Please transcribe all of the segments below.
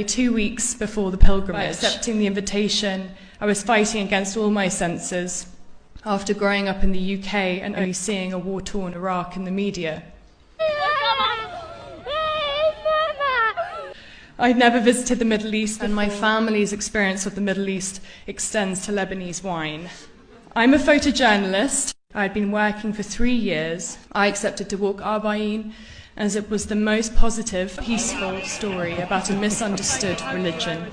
2 weeks before the pilgrimage. By accepting the invitation, I was fighting against all my senses after growing up in the UK and only seeing a war-torn Iraq in the media. I'd never visited the Middle East, and my family's experience of the Middle East extends to Lebanese wine. I'm a photojournalist. I'd been working for 3 years. I accepted to walk Arba'in as it was the most positive, peaceful story about a misunderstood religion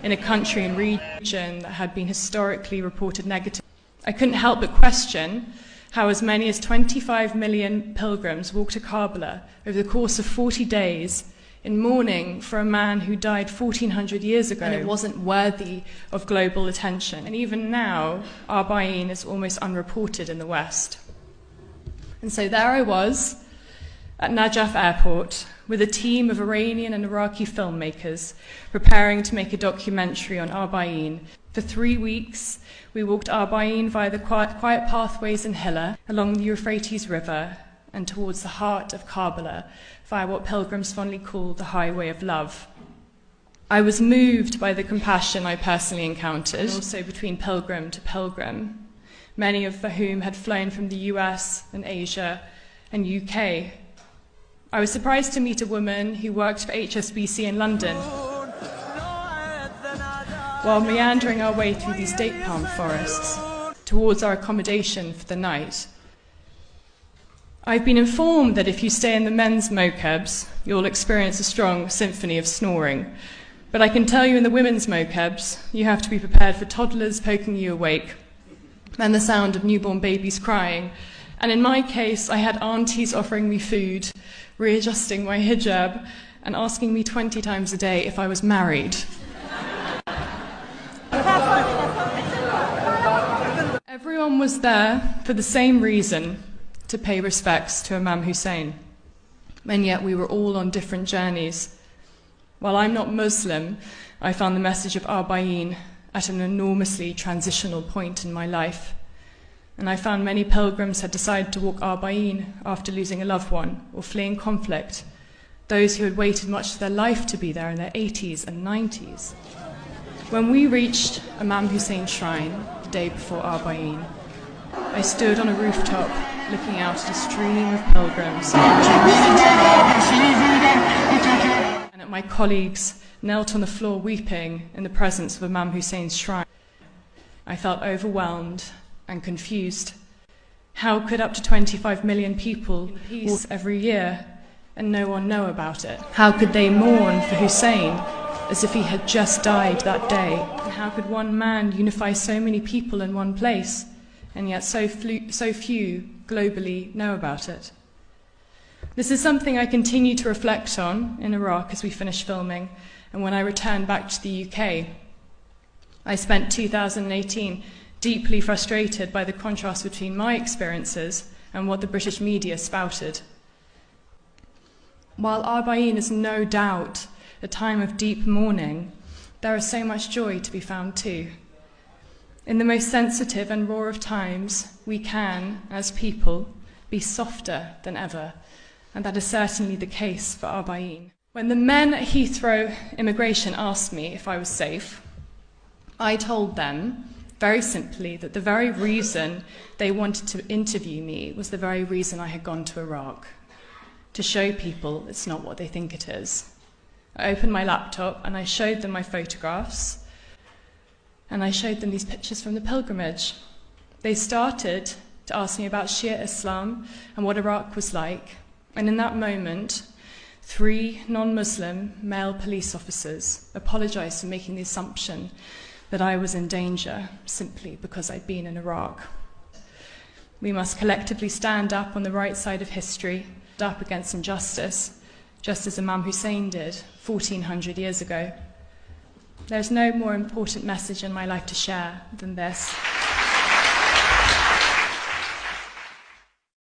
in a country and region that had been historically reported negative. I couldn't help but question how as many as 25 million pilgrims walked to Karbala over the course of 40 days in mourning for a man who died 1400 years ago, and it wasn't worthy of global attention. And even now, Arba'in is almost unreported in the West. And so there I was at Najaf Airport with a team of Iranian and Iraqi filmmakers preparing to make a documentary on Arba'in. For 3 weeks, we walked Arba'in via the quiet pathways in Hilla, along the Euphrates River, and towards the heart of Karbala, via what pilgrims fondly call the Highway of Love. I was moved by the compassion I personally encountered, also between pilgrim to pilgrim, many of whom had flown from the US and Asia and UK. I was surprised to meet a woman who worked for HSBC in London, while meandering our way through these date palm forests towards our accommodation for the night. I've been informed that if you stay in the men's mokebs, you'll experience a strong symphony of snoring. But I can tell you in the women's mokebs, you have to be prepared for toddlers poking you awake and the sound of newborn babies crying. And in my case, I had aunties offering me food, readjusting my hijab, and asking me 20 times a day if I was married. Everyone was there for the same reason, to pay respects to Imam Hussein. And yet we were all on different journeys. While I'm not Muslim, I found the message of Arba'in at an enormously transitional point in my life. And I found many pilgrims had decided to walk Arba'in after losing a loved one or fleeing conflict, those who had waited much of their life to be there in their 80s and 90s. When we reached Imam Hussein's shrine the day before Arba'in, I stood on a rooftop looking out at a stream of pilgrims, and at my colleagues knelt on the floor weeping in the presence of Imam Hussein's shrine. I felt overwhelmed and confused. How could up to 25 million people walk every year and no one know about it? How could they mourn for Hussein as if he had just died that day? And how could one man unify so many people in one place, and yet so few globally know about it? This is something I continue to reflect on in Iraq as we finish filming, and when I returned back to the UK. I spent 2018 deeply frustrated by the contrast between my experiences and what the British media spouted. While Arba'in is no doubt a time of deep mourning, there is so much joy to be found too. In the most sensitive and raw of times, we can, as people, be softer than ever, and that is certainly the case for Arba'in. When the men at Heathrow immigration asked me if I was safe, I told them, very simply, that the very reason they wanted to interview me was the very reason I had gone to Iraq, to show people it's not what they think it is. I opened my laptop and I showed them my photographs, and I showed them these pictures from the pilgrimage. They started to ask me about Shia Islam and what Iraq was like, and in that moment, 3 non-Muslim male police officers apologized for making the assumption that I was in danger simply because I'd been in Iraq. We must collectively stand up on the right side of history, up against injustice, just as Imam Hussein did 1400 years ago. There's no more important message in my life to share than this.